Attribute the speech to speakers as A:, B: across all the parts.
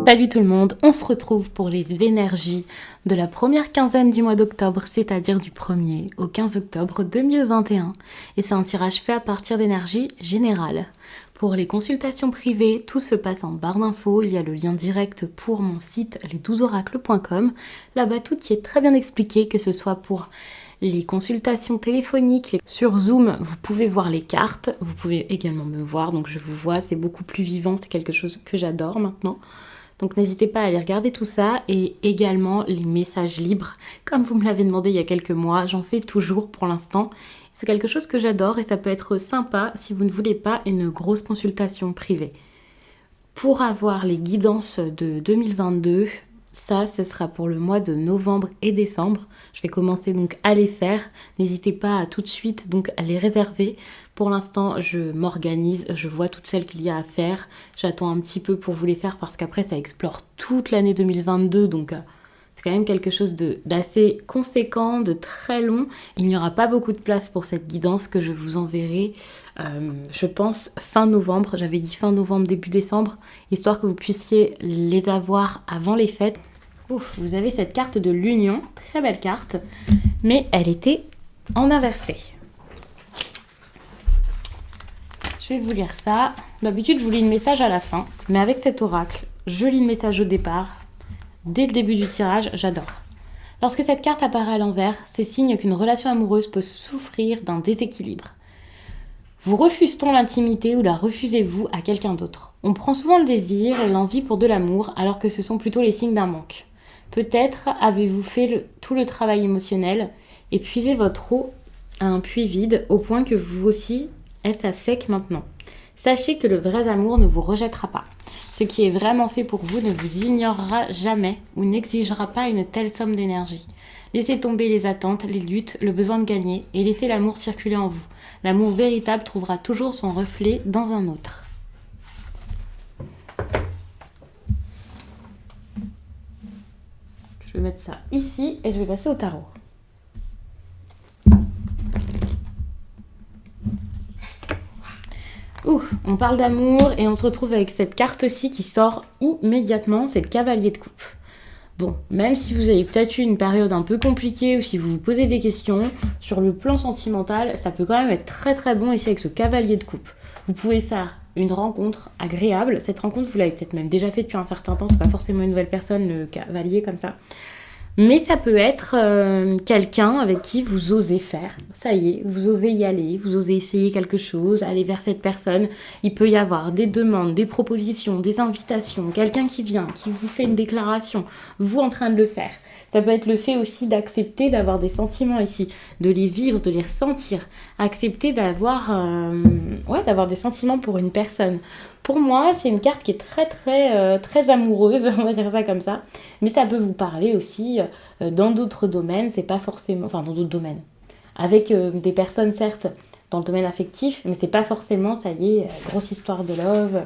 A: Salut tout le monde, on se retrouve pour les énergies de la première quinzaine du mois d'octobre, c'est-à-dire du 1er au 15 octobre 2021. Et c'est un tirage fait à partir d'énergie générale. Pour les consultations privées, tout se passe en barre d'infos, il y a le lien direct pour mon site les12oracles.com. Là-bas tout y est très bien expliqué, que ce soit pour les consultations téléphoniques, sur Zoom, vous pouvez voir les cartes, vous pouvez également me voir, donc je vous vois, c'est beaucoup plus vivant, c'est quelque chose que j'adore maintenant. Donc n'hésitez pas à aller regarder tout ça et également les messages libres. Comme vous me l'avez demandé il y a quelques mois, j'en fais toujours pour l'instant. C'est quelque chose que j'adore et ça peut être sympa si vous ne voulez pas une grosse consultation privée. Pour avoir les guidances de 2022, ça, ce sera pour le mois de novembre et décembre. Je vais commencer donc à les faire. N'hésitez pas à tout de suite donc à les réserver. Pour l'instant, je m'organise, je vois toutes celles qu'il y a à faire. J'attends un petit peu pour vous les faire parce qu'après, ça explore toute l'année 2022. Donc, c'est quand même quelque chose d'assez conséquent, de très long. Il n'y aura pas beaucoup de place pour cette guidance que je vous enverrai, je pense, fin novembre. J'avais dit fin novembre, début décembre, histoire que vous puissiez les avoir avant les fêtes. Ouf, vous avez cette carte de l'union, très belle carte, mais elle était en inversé. Je vais vous lire ça. D'habitude, je vous lis le message à la fin, mais avec cet oracle, je lis le message au départ. Dès le début du tirage, j'adore. Lorsque cette carte apparaît à l'envers, c'est signe qu'une relation amoureuse peut souffrir d'un déséquilibre. Vous refuse-t-on l'intimité ou la refusez-vous à quelqu'un d'autre ? On prend souvent le désir et l'envie pour de l'amour, alors que ce sont plutôt les signes d'un manque. Peut-être avez-vous fait tout le travail émotionnel et puisé votre eau à un puits vide au point que vous aussi êtes à sec maintenant. Sachez que le vrai amour ne vous rejettera pas. Ce qui est vraiment fait pour vous ne vous ignorera jamais ou n'exigera pas une telle somme d'énergie. Laissez tomber les attentes, les luttes, le besoin de gagner et laissez l'amour circuler en vous. L'amour véritable trouvera toujours son reflet dans un autre. Je vais mettre ça ici et je vais passer au tarot. On parle d'amour et on se retrouve avec cette carte-ci qui sort immédiatement, c'est le cavalier de coupe. Bon, même si vous avez peut-être eu une période un peu compliquée ou si vous vous posez des questions, sur le plan sentimental, ça peut quand même être très très bon ici avec ce cavalier de coupe. Vous pouvez faire une rencontre agréable. Cette rencontre, vous l'avez peut-être même déjà fait depuis un certain temps, c'est pas forcément une nouvelle personne, le cavalier comme ça. Mais ça peut être quelqu'un avec qui vous osez faire. Ça y est, vous osez y aller, vous osez essayer quelque chose, aller vers cette personne. Il peut y avoir des demandes, des propositions, des invitations, quelqu'un qui vient, qui vous fait une déclaration, vous en train de le faire. Ça peut être le fait aussi d'accepter d'avoir des sentiments ici, de les vivre, de les ressentir. Accepter d'avoir des sentiments pour une personne. Pour moi, c'est une carte qui est très amoureuse, on va dire ça comme ça. Mais ça peut vous parler aussi dans d'autres domaines, c'est pas forcément... Enfin, dans d'autres domaines. Avec des personnes, certes, dans le domaine affectif, mais c'est pas forcément, ça y est, grosse histoire de love,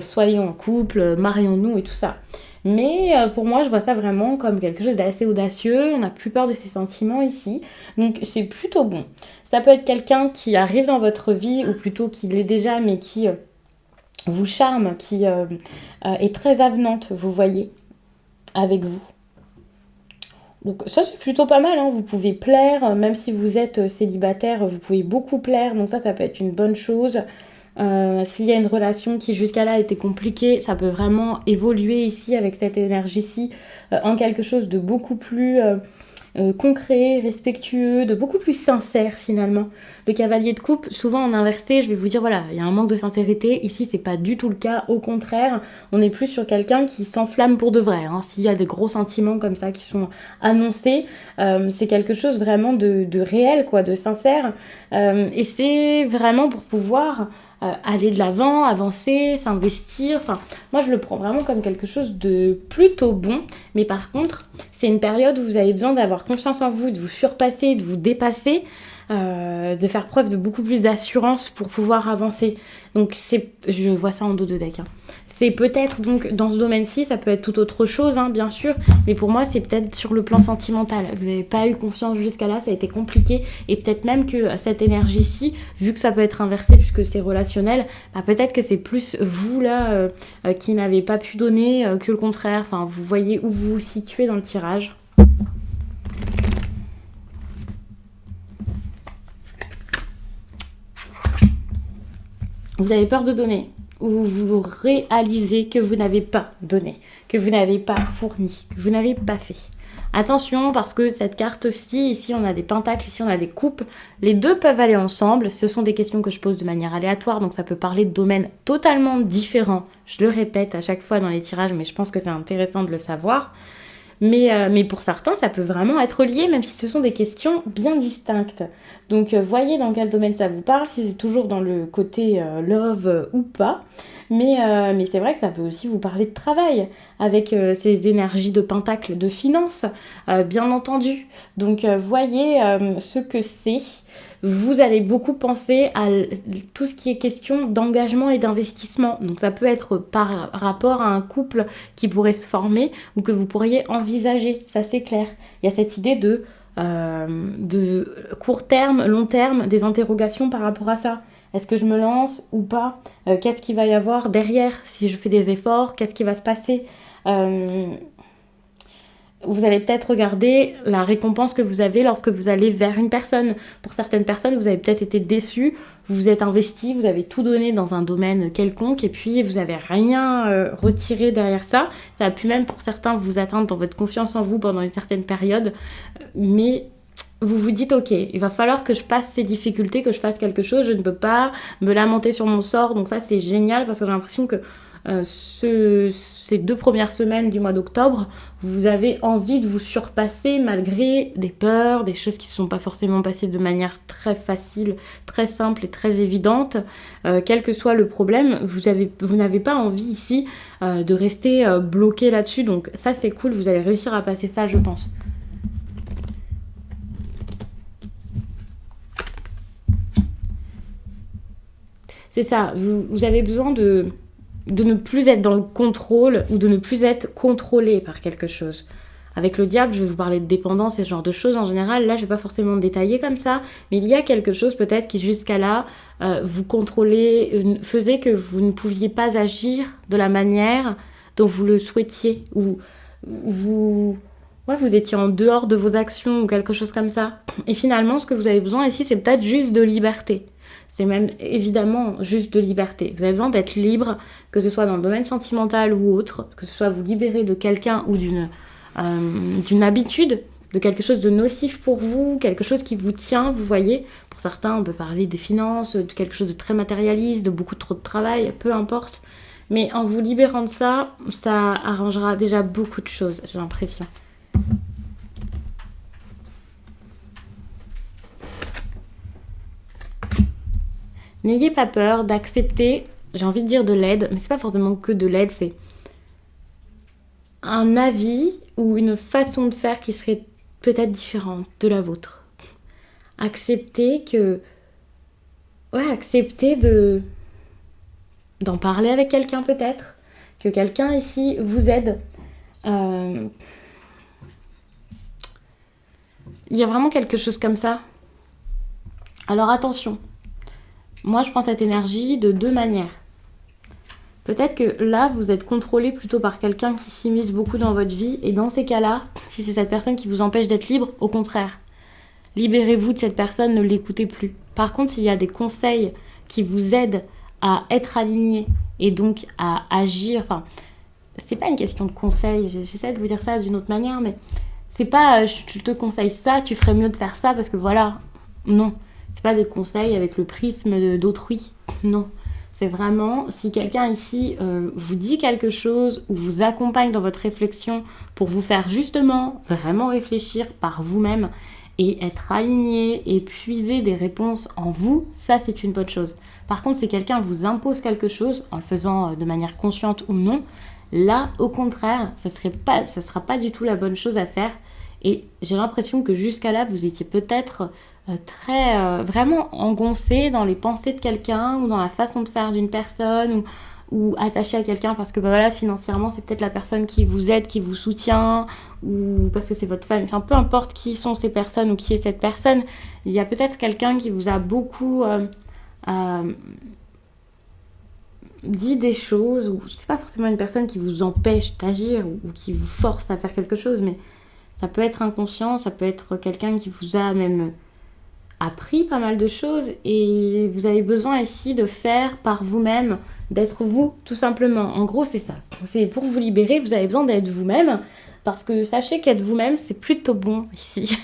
A: soyons en couple, marions-nous et tout ça. Mais pour moi, je vois ça vraiment comme quelque chose d'assez audacieux. On n'a plus peur de ses sentiments ici. Donc, c'est plutôt bon. Ça peut être quelqu'un qui arrive dans votre vie, ou plutôt qui l'est déjà, mais qui vous charme, qui est très avenante, vous voyez, avec vous. Donc ça, c'est plutôt pas mal, hein. Vous pouvez plaire, même si vous êtes célibataire, vous pouvez beaucoup plaire. Donc ça peut être une bonne chose. S'il y a une relation qui jusqu'à là était compliquée, ça peut vraiment évoluer ici avec cette énergie-ci en quelque chose de beaucoup plus concret, respectueux, de beaucoup plus sincère finalement. Le cavalier de coupe, souvent en inversé, je vais vous dire voilà, il y a un manque de sincérité. Ici, c'est pas du tout le cas. Au contraire, on est plus sur quelqu'un qui s'enflamme pour de vrai. Hein. S'il y a des gros sentiments comme ça qui sont annoncés, c'est quelque chose vraiment de réel, quoi, de sincère. Et c'est vraiment pour pouvoir aller de l'avant, avancer, s'investir. Enfin, moi, je le prends vraiment comme quelque chose de plutôt bon. Mais par contre, c'est une période où vous avez besoin d'avoir confiance en vous, de vous surpasser, de vous dépasser, de faire preuve de beaucoup plus d'assurance pour pouvoir avancer. Donc, je vois ça en dos de deck. Hein. C'est peut-être donc dans ce domaine-ci, ça peut être tout autre chose, hein, bien sûr, mais pour moi c'est peut-être sur le plan sentimental. Vous n'avez pas eu confiance jusqu'à là, ça a été compliqué, et peut-être même que cette énergie-ci, vu que ça peut être inversé puisque c'est relationnel, bah, peut-être que c'est plus vous là qui n'avez pas pu donner que le contraire. Enfin, vous voyez où vous vous situez dans le tirage. Vous avez peur de donner, ou vous réalisez que vous n'avez pas donné, que vous n'avez pas fourni, que vous n'avez pas fait. Attention, parce que cette carte-ci, ici on a des pentacles, ici on a des coupes, les deux peuvent aller ensemble. Ce sont des questions que je pose de manière aléatoire, donc ça peut parler de domaines totalement différents. Je le répète à chaque fois dans les tirages, mais je pense que c'est intéressant de le savoir. Mais pour certains, ça peut vraiment être lié, même si ce sont des questions bien distinctes. Donc voyez dans quel domaine ça vous parle, si c'est toujours dans le côté love ou pas. Mais c'est vrai que ça peut aussi vous parler de travail, avec ces énergies de pentacle, de finances, bien entendu. Donc voyez ce que c'est. Vous allez beaucoup penser à tout ce qui est question d'engagement et d'investissement. Donc ça peut être par rapport à un couple qui pourrait se former ou que vous pourriez envisager, ça c'est clair. Il y a cette idée de court terme, long terme, des interrogations par rapport à ça. Est-ce que je me lance ou pas? Qu'est-ce qu'il va y avoir derrière? Si je fais des efforts, qu'est-ce qui va se passer? Vous allez peut-être regarder la récompense que vous avez lorsque vous allez vers une personne. Pour certaines personnes, vous avez peut-être été déçus, vous vous êtes investi, vous avez tout donné dans un domaine quelconque et puis vous n'avez rien retiré derrière ça. Ça a pu même pour certains vous atteindre dans votre confiance en vous pendant une certaine période. Mais vous vous dites, ok, il va falloir que je passe ces difficultés, que je fasse quelque chose. Je ne peux pas me lamenter sur mon sort. Donc ça, c'est génial parce que j'ai l'impression que ces 2 premières semaines du mois d'octobre, vous avez envie de vous surpasser malgré des peurs, des choses qui ne sont pas forcément passées de manière très facile, très simple et très évidente. Quel que soit le problème, vous n'avez pas envie ici de rester bloqué là-dessus. Donc ça, c'est cool, vous allez réussir à passer ça, je pense. C'est ça, vous avez besoin de ne plus être dans le contrôle ou de ne plus être contrôlé par quelque chose. Avec le diable, je vais vous parler de dépendance et ce genre de choses en général. Là, je ne vais pas forcément détailler comme ça, mais il y a quelque chose peut-être qui jusqu'à là vous contrôlait, faisait que vous ne pouviez pas agir de la manière dont vous le souhaitiez ou vous étiez en dehors de vos actions ou quelque chose comme ça. Et finalement, ce que vous avez besoin ici, c'est peut-être juste de liberté. C'est même évidemment juste de liberté. Vous avez besoin d'être libre, que ce soit dans le domaine sentimental ou autre, que ce soit vous libérer de quelqu'un ou d'une habitude, de quelque chose de nocif pour vous, quelque chose qui vous tient, vous voyez. Pour certains, on peut parler des finances, de quelque chose de très matérialiste, de beaucoup trop de travail, peu importe. Mais en vous libérant de ça, ça arrangera déjà beaucoup de choses, j'ai l'impression. N'ayez pas peur d'accepter, j'ai envie de dire de l'aide, mais c'est pas forcément que de l'aide, c'est un avis ou une façon de faire qui serait peut-être différente de la vôtre. Accepter d'en parler avec quelqu'un peut-être, que quelqu'un ici vous aide. Il y a vraiment quelque chose comme ça. Alors attention. Moi, je prends cette énergie de 2 manières. Peut-être que là, vous êtes contrôlé plutôt par quelqu'un qui s'immisce beaucoup dans votre vie. Et dans ces cas-là, si c'est cette personne qui vous empêche d'être libre, au contraire, libérez-vous de cette personne, ne l'écoutez plus. Par contre, s'il y a des conseils qui vous aident à être aligné et donc à agir, enfin, c'est pas une question de conseil, j'essaie de vous dire ça d'une autre manière, mais c'est pas je te conseille ça, tu ferais mieux de faire ça parce que voilà, non. C'est pas des conseils avec le prisme d'autrui, non. C'est vraiment, si quelqu'un ici vous dit quelque chose ou vous accompagne dans votre réflexion pour vous faire justement vraiment réfléchir par vous-même et être aligné et puiser des réponses en vous, ça c'est une bonne chose. Par contre, si quelqu'un vous impose quelque chose, en le faisant de manière consciente ou non, là, au contraire, ça sera pas du tout la bonne chose à faire. Et j'ai l'impression que jusqu'à là, vous étiez peut-être vraiment engoncé dans les pensées de quelqu'un ou dans la façon de faire d'une personne ou attaché à quelqu'un parce que bah, voilà, financièrement c'est peut-être la personne qui vous aide, qui vous soutient, ou parce que c'est votre famille, enfin peu importe qui sont ces personnes ou qui est cette personne, il y a peut-être quelqu'un qui vous a beaucoup dit des choses, ou c'est pas forcément une personne qui vous empêche d'agir ou qui vous force à faire quelque chose, mais ça peut être inconscient, ça peut être quelqu'un qui vous a même appris pas mal de choses et vous avez besoin ici de faire par vous-même, d'être vous, tout simplement. En gros, c'est ça. C'est pour vous libérer, vous avez besoin d'être vous-même parce que sachez qu'être vous-même, c'est plutôt bon ici.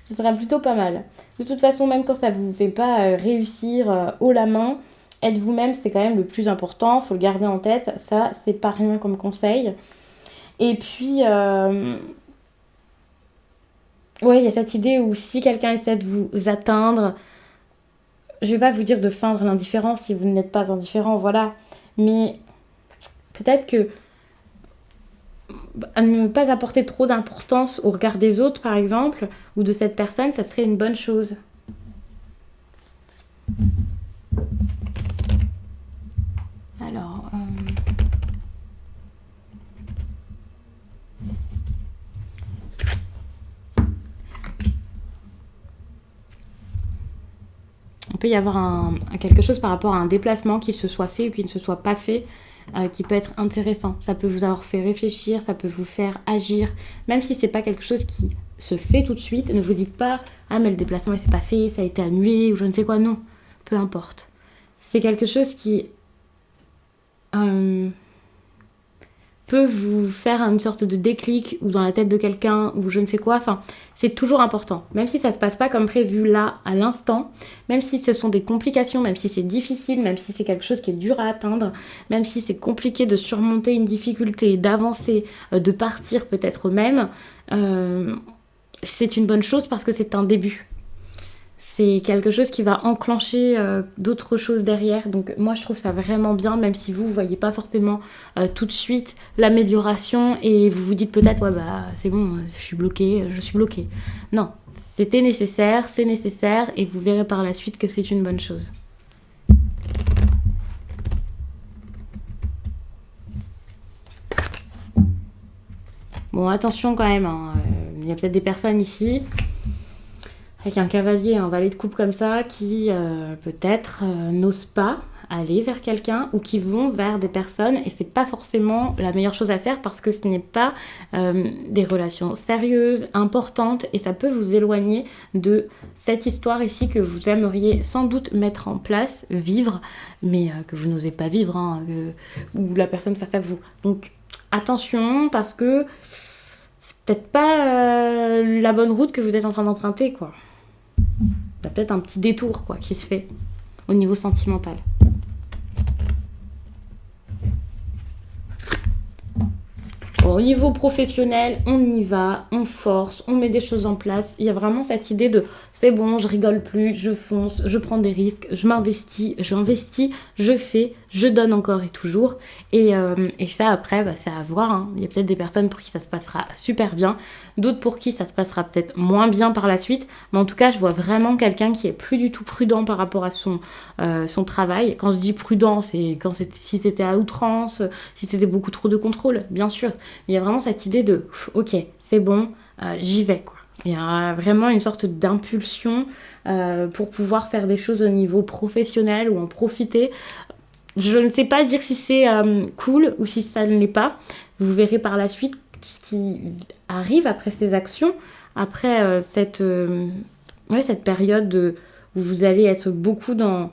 A: Ce sera plutôt pas mal. De toute façon, même quand ça vous fait pas réussir haut la main, être vous-même, c'est quand même le plus important. Faut le garder en tête. Ça, c'est pas rien comme conseil. Et puis, ouais, il y a cette idée où si quelqu'un essaie de vous atteindre, je vais pas vous dire de feindre l'indifférence si vous n'êtes pas indifférent, voilà. Mais peut-être que ne pas apporter trop d'importance au regard des autres, par exemple, ou de cette personne, ça serait une bonne chose. Alors, on peut y avoir quelque chose par rapport à un déplacement qui se soit fait ou qui ne se soit pas fait, qui peut être intéressant. Ça peut vous avoir fait réfléchir, ça peut vous faire agir, même si c'est pas quelque chose qui se fait tout de suite. Ne vous dites pas ah mais le déplacement il s'est pas fait, ça a été annulé ou je ne sais quoi. Non, peu importe. C'est quelque chose qui peut vous faire une sorte de déclic ou dans la tête de quelqu'un ou je ne sais quoi. Enfin, c'est toujours important. Même si ça se passe pas comme prévu là, à l'instant, même si ce sont des complications, même si c'est difficile, même si c'est quelque chose qui est dur à atteindre, même si c'est compliqué de surmonter une difficulté, d'avancer, de partir peut-être même, c'est une bonne chose parce que c'est un début. C'est quelque chose qui va enclencher d'autres choses derrière. Donc moi je trouve ça vraiment bien, même si vous ne voyez pas forcément tout de suite l'amélioration et vous vous dites peut-être ouais bah c'est bon, je suis bloquée. Non, c'était nécessaire, c'est nécessaire et vous verrez par la suite que c'est une bonne chose. Bon attention quand même, hein. Il y a peut-être des personnes ici avec un cavalier, un valet de coupe comme ça, qui peut-être n'osent pas aller vers quelqu'un ou qui vont vers des personnes et c'est pas forcément la meilleure chose à faire parce que ce n'est pas des relations sérieuses, importantes et ça peut vous éloigner de cette histoire ici que vous aimeriez sans doute mettre en place, vivre, mais que vous n'osez pas vivre, hein, ou la personne face à vous. Donc attention parce que c'est peut-être pas la bonne route que vous êtes en train d'emprunter, quoi. Il y a peut-être un petit détour quoi, qui se fait au niveau sentimental. Bon, au niveau professionnel, on y va, on force, on met des choses en place. Il y a vraiment cette idée de c'est bon, je rigole plus, je fonce, je prends des risques, je m'investis, j'investis, je fais, je donne encore et toujours. Et ça, après, bah, c'est à voir. Hein. Il y a peut-être des personnes pour qui ça se passera super bien, d'autres pour qui ça se passera peut-être moins bien par la suite. Mais en tout cas, je vois vraiment quelqu'un qui est plus du tout prudent par rapport à son travail. Quand je dis prudent, c'est si c'était à outrance, si c'était beaucoup trop de contrôle, bien sûr. Mais il y a vraiment cette idée de ok, c'est bon, j'y vais quoi. Il y a vraiment une sorte d'impulsion pour pouvoir faire des choses au niveau professionnel ou en profiter. Je ne sais pas dire si c'est cool ou si ça ne l'est pas. Vous verrez par la suite ce qui arrive après ces actions, après cette période où vous allez être beaucoup dans,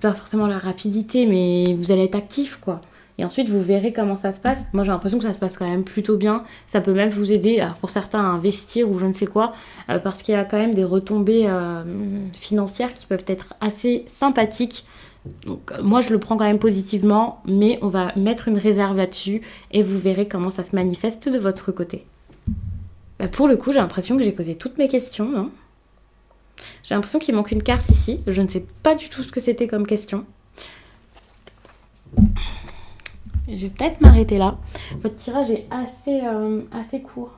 A: pas forcément la rapidité, mais vous allez être actif quoi. Et ensuite, vous verrez comment ça se passe. Moi, j'ai l'impression que ça se passe quand même plutôt bien. Ça peut même vous aider, alors pour certains, à investir ou je ne sais quoi, parce qu'il y a quand même des retombées financières qui peuvent être assez sympathiques. Donc, moi, je le prends quand même positivement, mais on va mettre une réserve là-dessus et vous verrez comment ça se manifeste de votre côté. Pour le coup, j'ai l'impression que j'ai posé toutes mes questions, non ? J'ai l'impression qu'il manque une carte ici. Je ne sais pas du tout ce que c'était comme question. Je vais peut-être m'arrêter là. Votre tirage est assez court.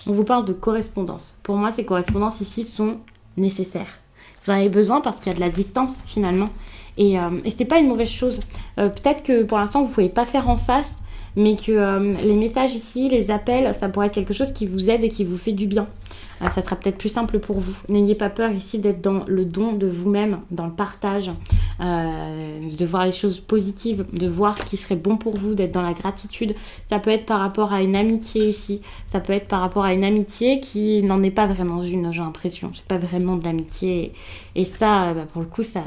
A: On vous parle de correspondance. Pour moi, ces correspondances ici sont nécessaires. Vous en avez besoin parce qu'il y a de la distance finalement. Et c'est pas une mauvaise chose. Peut-être que pour l'instant, vous ne pouvez pas faire en face, mais que les messages ici, les appels, ça pourrait être quelque chose qui vous aide et qui vous fait du bien. Ça sera peut-être plus simple pour vous. N'ayez pas peur ici d'être dans le don de vous-même, dans le partage, de voir les choses positives, de voir ce qui serait bon pour vous, d'être dans la gratitude. Ça peut être par rapport à une amitié ici, ça peut être par rapport à une amitié qui n'en est pas vraiment une, j'ai l'impression. C'est pas vraiment de l'amitié. Et ça, pour le coup, ça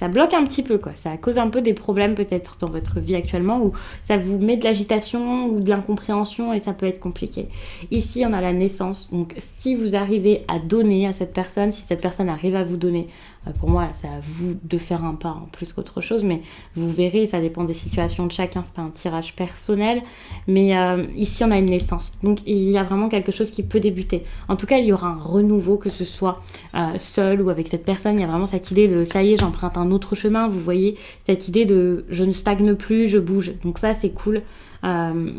A: bloque un petit peu, quoi. Ça cause un peu des problèmes peut-être dans votre vie actuellement où ça vous met de l'agitation ou de l'incompréhension et ça peut être compliqué. Ici, on a la naissance. Donc, si vous arrivez à donner à cette personne, si cette personne arrive à vous donner, pour moi, c'est à vous de faire un pas en plus qu'autre chose, mais vous verrez, ça dépend des situations de chacun, c'est pas un tirage personnel, mais ici, on a une naissance. Donc, il y a vraiment quelque chose qui peut débuter. En tout cas, il y aura un renouveau, que ce soit seul ou avec cette personne. Il y a vraiment cette idée de, ça y est, j'emprunte un autre chemin, vous voyez, cette idée de, je ne stagne plus, je bouge. Donc ça, c'est cool.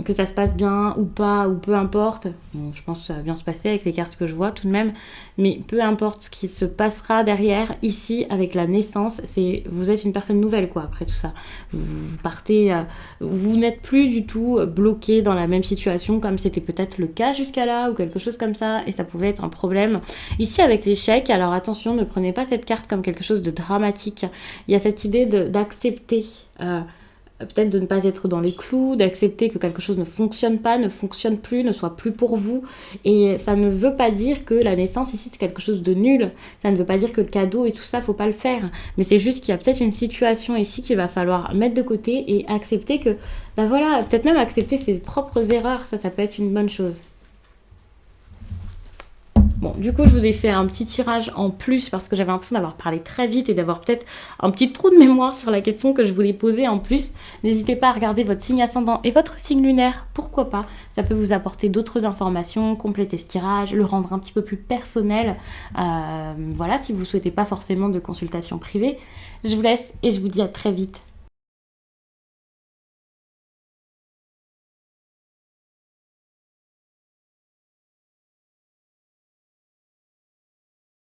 A: Que ça se passe bien ou pas, ou peu importe. Bon, je pense que ça va bien se passer avec les cartes que je vois tout de même. Mais peu importe ce qui se passera derrière, ici, avec la naissance, vous êtes une personne nouvelle, quoi, après tout ça. Vous partez, vous n'êtes plus du tout bloqué dans la même situation comme c'était peut-être le cas jusqu'à là, ou quelque chose comme ça, et ça pouvait être un problème. Ici, avec l'échec, alors attention, ne prenez pas cette carte comme quelque chose de dramatique. Il y a cette idée d'accepter... peut-être de ne pas être dans les clous, d'accepter que quelque chose ne fonctionne pas, ne fonctionne plus, ne soit plus pour vous. Et ça ne veut pas dire que la naissance ici c'est quelque chose de nul. Ça ne veut pas dire que le cadeau et tout ça, faut pas le faire. Mais c'est juste qu'il y a peut-être une situation ici qu'il va falloir mettre de côté et accepter que, bah voilà, peut-être même accepter ses propres erreurs, ça peut être une bonne chose. Bon, du coup, je vous ai fait un petit tirage en plus parce que j'avais l'impression d'avoir parlé très vite et d'avoir peut-être un petit trou de mémoire sur la question que je voulais poser en plus. N'hésitez pas à regarder votre signe ascendant et votre signe lunaire, pourquoi pas. Ça peut vous apporter d'autres informations, compléter ce tirage, le rendre un petit peu plus personnel. Voilà, si vous ne souhaitez pas forcément de consultation privée. Je vous laisse et je vous dis à très vite.